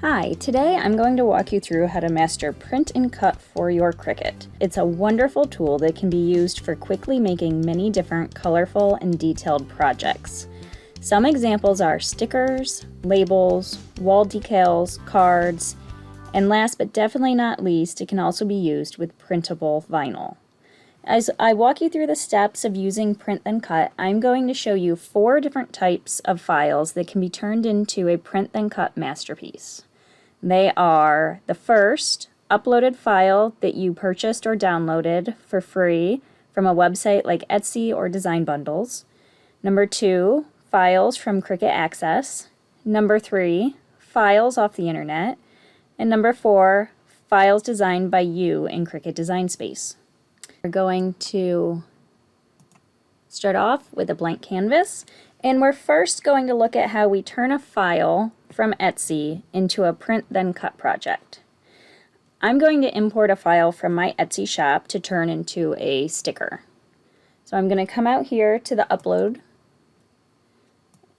Hi, today I'm going to walk you through how to master print and cut for your Cricut. It's a wonderful tool that can be used for quickly making many different colorful and detailed projects. Some examples are stickers, labels, wall decals, cards, and last but definitely not least, it can also be used with printable vinyl. As I walk you through the steps of using print and cut, I'm going to show you 4 different types of files that can be turned into a print and cut masterpiece. They are the first, uploaded file that you purchased or downloaded for free from a website like Etsy or Design Bundles. Number 2, files from Cricut Access. Number 3, files off the internet. And number 4, files designed by you in Cricut Design Space. We're going to start off with a blank canvas, and we're first going to look at how we turn a file from Etsy into a print then cut project. I'm going to import a file from my Etsy shop to turn into a sticker. So I'm going to come out here to the upload,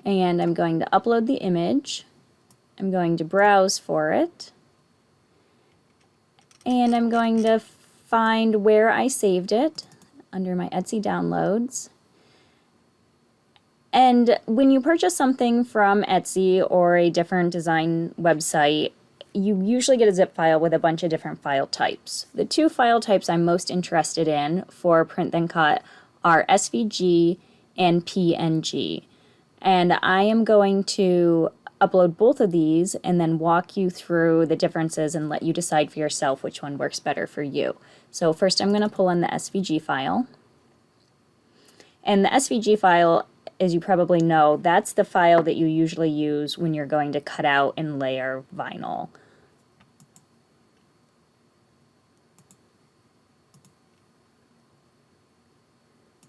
and I'm going to upload the image. I'm going to browse for it, and I'm going to find where I saved it under my Etsy downloads. And when you purchase something from Etsy or a different design website, you usually get a zip file with a bunch of different file types. The 2 file types I'm most interested in for print then cut are SVG and PNG. And I am going to upload both of these and then walk you through the differences and let you decide for yourself which one works better for you. So first I'm going to pull in the SVG file. And the SVG file, as you probably know, that's the file that you usually use when you're going to cut out and layer vinyl.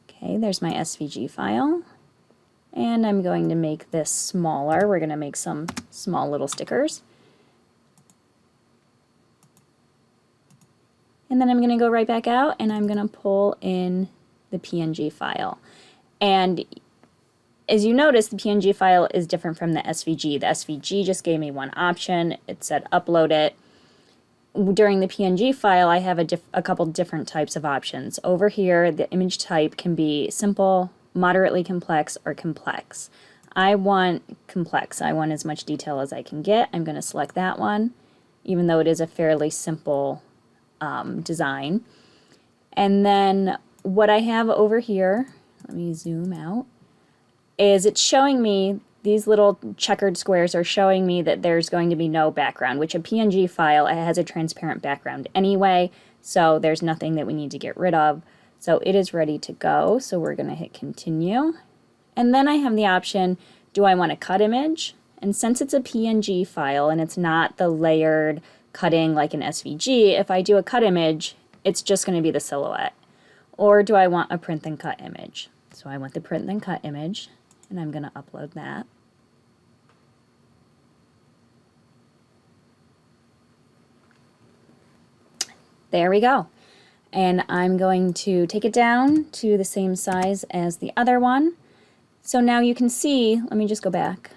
Okay, there's my SVG file. And I'm going to make this smaller. We're going to make some small little stickers. And then I'm going to go right back out and I'm going to pull in the PNG file. And as you notice, the PNG file is different from the SVG. The SVG just gave me one option. It said upload it. During the PNG file, I have a couple different types of options. Over here, the image type can be simple, moderately complex, or complex. I want complex. I want as much detail as I can get. I'm going to select that one, even though it is a fairly simple design. And then what I have over here, let me zoom out, is it's showing me these little checkered squares are showing me that there's going to be no background, which a PNG file, it has a transparent background anyway, so there's nothing that we need to get rid of. So it is ready to go, so we're going to hit continue. And then I have the option, do I want a cut image? And since it's a PNG file and it's not the layered cutting like an SVG, if I do a cut image, it's just going to be the silhouette. Or do I want a print then cut image? So I want the print then cut image, and I'm going to upload that. There we go. And I'm going to take it down to the same size as the other one. So now you can see, let me just go back,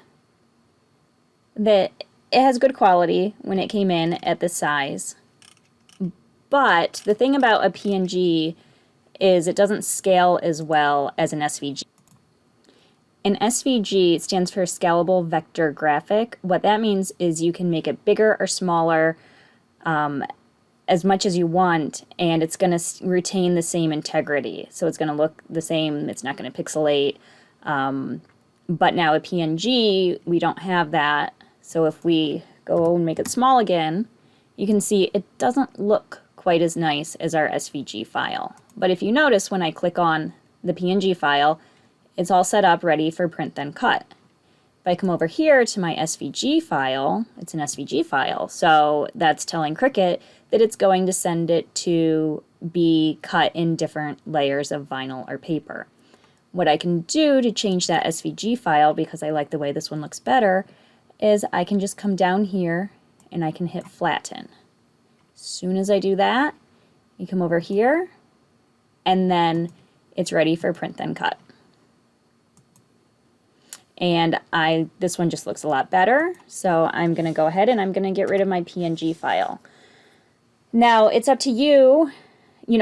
that it has good quality when it came in at this size. But the thing about a PNG is it doesn't scale as well as an SVG. An SVG stands for Scalable Vector Graphic. What that means is you can make it bigger or smaller as much as you want, and it's going to retain the same integrity. So it's going to look the same, it's not going to pixelate. But now a PNG, we don't have that. So if we go and make it small again, you can see it doesn't look quite as nice as our SVG file. But if you notice, when I click on the PNG file, it's all set up ready for print then cut. If I come over here to my SVG file, it's an SVG file, so that's telling Cricut that it's going to send it to be cut in different layers of vinyl or paper. What I can do to change that SVG file, because I like the way this one looks better, is I can just come down here and I can hit flatten. As soon as I do that, you come over here and then it's ready for print then cut. and this one just looks a lot better. So I'm going to go ahead and I'm going to get rid of my PNG file. Now it's up to you,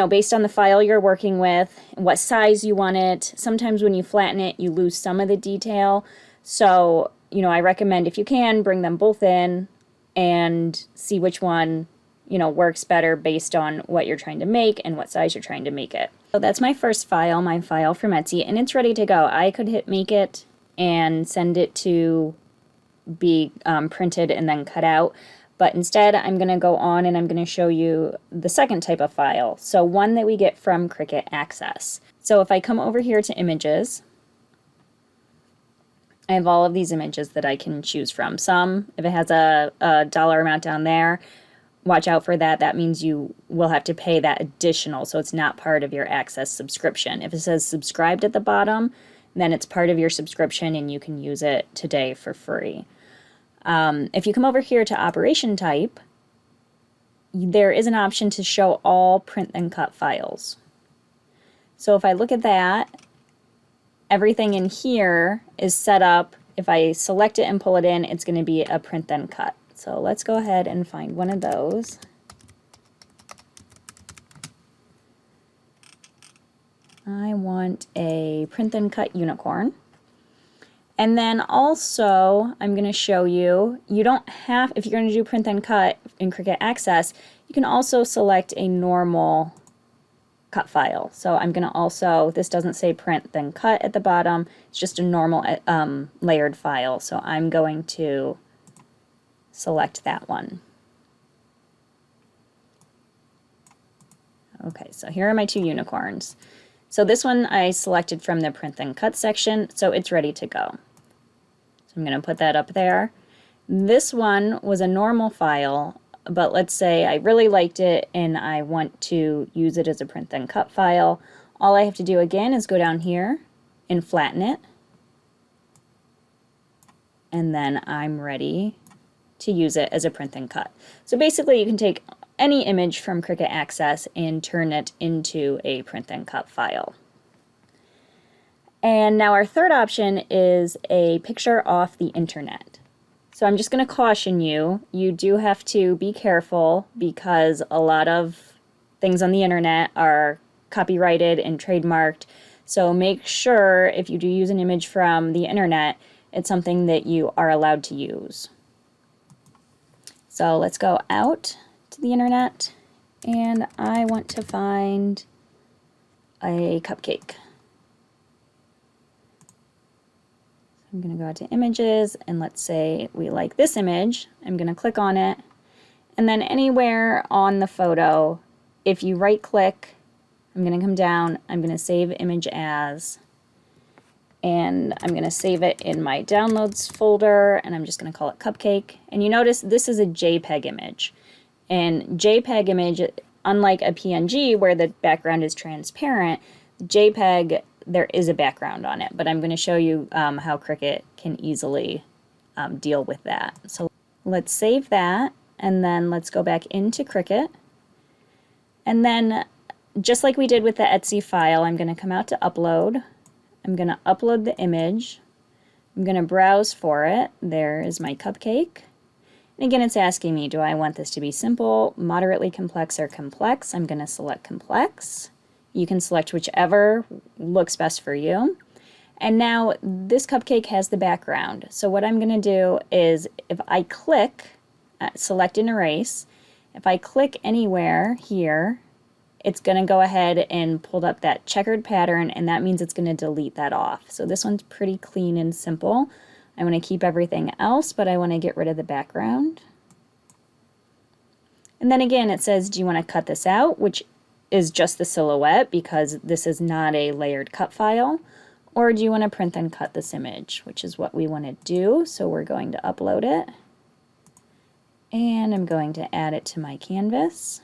based on the file you're working with, what size you want it. Sometimes when you flatten it, you lose some of the detail. So, I recommend, if you can, bring them both in and see which one, works better based on what you're trying to make and what size you're trying to make it. So that's my first file, my file from Etsy, and it's ready to go. I could hit make it and send it to be printed and then cut out. But instead, I'm going to go on and I'm going to show you the second type of file. So one that we get from Cricut Access. So if I come over here to images, I have all of these images that I can choose from. Some, if it has a dollar amount down there, watch out for that. That means you will have to pay that additional, so it's not part of your Access subscription. If it says subscribed at the bottom, then it's part of your subscription and you can use it today for free. If you come over here to operation type, there is an option to show all print and cut files. So if I look at that, everything in here is set up. If I select it and pull it in, it's going to be a print then cut. So let's go ahead and find one of those. I want a print then cut unicorn. And then also, I'm going to show you, you don't have, if you're going to do print then cut in Cricut Access, you can also select a normal cut file. So I'm going to also, this doesn't say print then cut at the bottom, it's just a normal layered file. So I'm going to select that one. Okay, so here are my two unicorns. So this one I selected from the print then cut section, so it's ready to go. So I'm going to put that up there. This one was a normal file, but let's say I really liked it and I want to use it as a print then cut file. All I have to do again is go down here and flatten it. And then I'm ready to use it as a print then cut. So basically you can take any image from Cricut Access and turn it into a print then cut file. And now our third option is a picture off the internet. So I'm just going to caution you, you do have to be careful because a lot of things on the internet are copyrighted and trademarked. So make sure if you do use an image from the internet, it's something that you are allowed to use. So let's go out to the internet and I want to find a cupcake. I'm going to go out to images and let's say we like this image. I'm going to click on it and then anywhere on the photo, if you right click, I'm going to come down, I'm going to save image as, and I'm going to save it in my downloads folder and I'm just going to call it cupcake. And you notice this is a JPEG image. And JPEG image, unlike a PNG where the background is transparent, JPEG, there is a background on it, but I'm going to show you how Cricut can easily deal with that. So let's save that, and then let's go back into Cricut. And then, just like we did with the Etsy file, I'm going to come out to upload. I'm going to upload the image. I'm going to browse for it. There is my cupcake. And again, it's asking me, do I want this to be simple, moderately complex, or complex? I'm going to select complex. You can select whichever looks best for you. And now this cupcake has the background. So what I'm going to do is if I click, select and erase, if I click anywhere here, it's going to go ahead and pull up that checkered pattern, and that means it's going to delete that off. So this one's pretty clean and simple. I want to keep everything else, but I want to get rid of the background. And then again, it says, do you want to cut this out, which is just the silhouette because this is not a layered cut file, or do you want to print then cut this image, which is what we want to do. So we're going to upload it, and I'm going to add it to my canvas.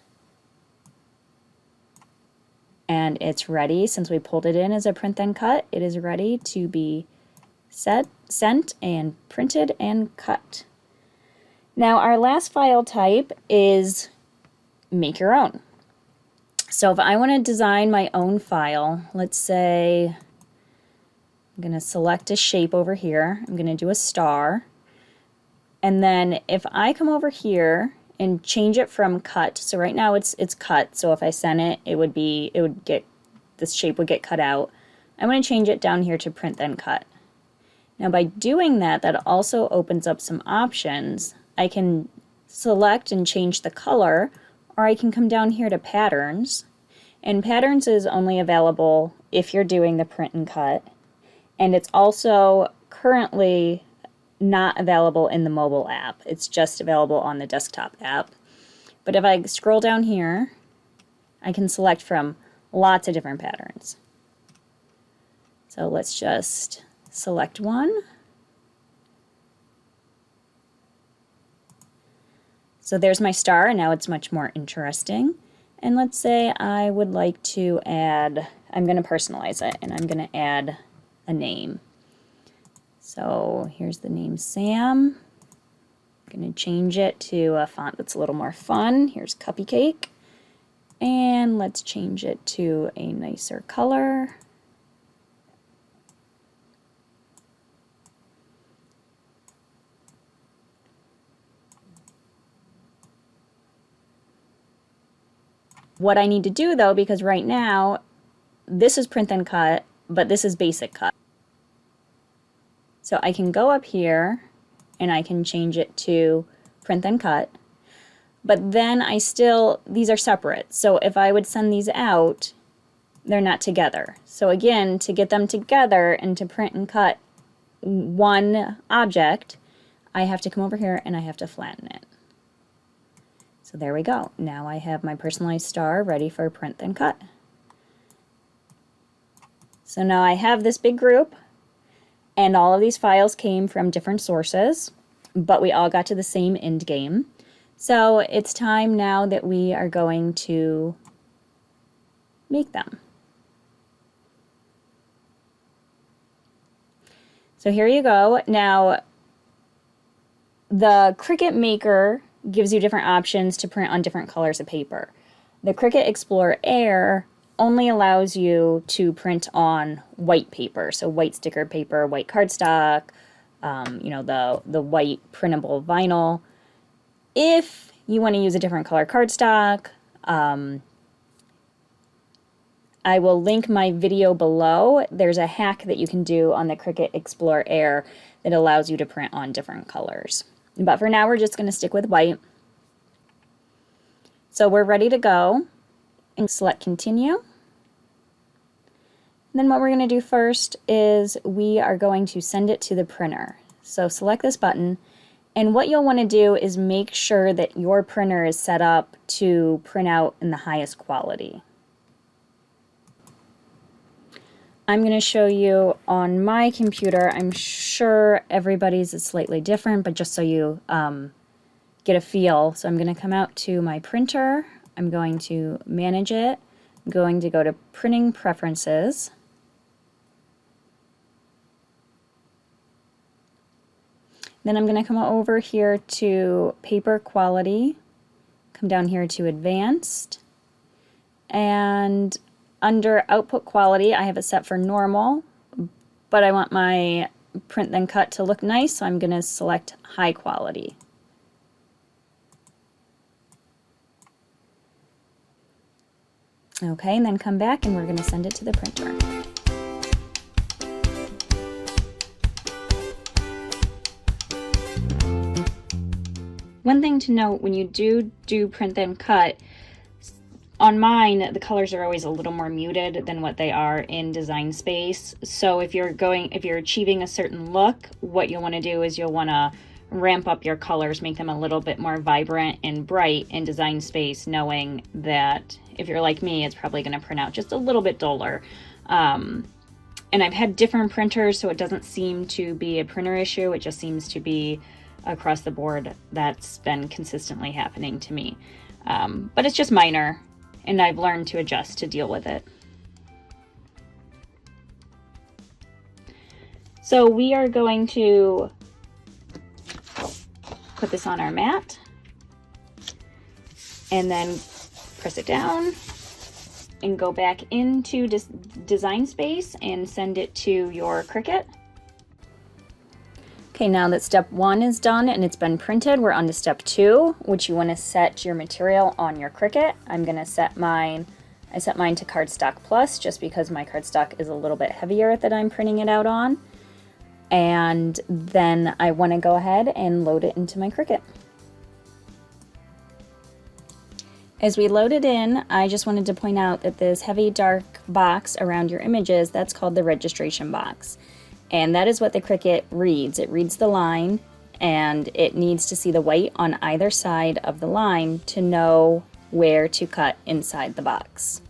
And it's ready. Since we pulled it in as a print then cut, it is ready to be sent and printed and cut. Now our last file type is make your own. So if I want to design my own file, let's say I'm going to select a shape over here. I'm going to do a star. And then if I come over here and change it from cut, so right now it's cut, so if I send it, this shape would get cut out. I'm going to change it down here to print then cut. Now by doing that, that also opens up some options. I can select and change the color, or I can come down here to patterns. And patterns is only available if you're doing the print and cut. And it's also currently not available in the mobile app. It's just available on the desktop app. But if I scroll down here, I can select from lots of different patterns. So let's just select one. So there's my star, and now it's much more interesting. And let's say I would like to add, I'm going to personalize it, and I'm going to add a name. So here's the name Sam. I'm going to change it to a font that's a little more fun. Here's Cuppy Cake. And let's change it to a nicer color. What I need to do though, because right now this is print and cut, but this is basic cut. So I can go up here and I can change it to print and cut, but then these are separate. So if I would send these out, they're not together. So again, to get them together and to print and cut one object, I have to come over here and I have to flatten it. So there we go. Now I have my personalized star ready for print and cut. So now I have this big group, and all of these files came from different sources, but we all got to the same end game. So it's time now that we are going to make them. So here you go. Now, the Cricut Maker gives you different options to print on different colors of paper. The Cricut Explorer Air only allows you to print on white paper, so white sticker paper, white cardstock, you know, the white printable vinyl. If you want to use a different color cardstock, I will link my video below. There's a hack that you can do on the Cricut Explorer Air that allows you to print on different colors. But for now, we're just going to stick with white. So we're ready to go. And select continue. And then what we're going to do first is we are going to send it to the printer. So select this button. And what you'll want to do is make sure that your printer is set up to print out in the highest quality. I'm going to show you on my computer. I'm sure everybody's is slightly different, but just so you get a feel. So I'm going to come out to my printer. I'm going to manage it. I'm going to go to printing preferences. Then I'm going to come over here to paper quality, come down here to advanced, and under output quality, I have it set for normal, but I want my print then cut to look nice, so I'm going to select high quality. Okay, and then come back and we're going to send it to the printer. One thing to note when you do print then cut, on mine, the colors are always a little more muted than what they are in Design Space. So if you're achieving a certain look, what you'll want to do is you'll want to ramp up your colors, make them a little bit more vibrant and bright in Design Space, knowing that if you're like me, it's probably going to print out just a little bit duller. And I've had different printers, so it doesn't seem to be a printer issue. It just seems to be across the board that's been consistently happening to me. But it's just minor, and I've learned to adjust to deal with it. So we are going to put this on our mat and then press it down. and go back into Design Space and send it to your Cricut. Okay, now that step 1 is done and it's been printed, we're on to step 2, which you want to set your material on your Cricut. I'm going to set mine, I set mine to Cardstock Plus just because my cardstock is a little bit heavier that I'm printing it out on. And then I want to go ahead and load it into my Cricut. As we load it in, I just wanted to point out that this heavy dark box around your images, that's called the registration box. And that is what the Cricut reads. It reads the line, and it needs to see the white on either side of the line to know where to cut inside the box.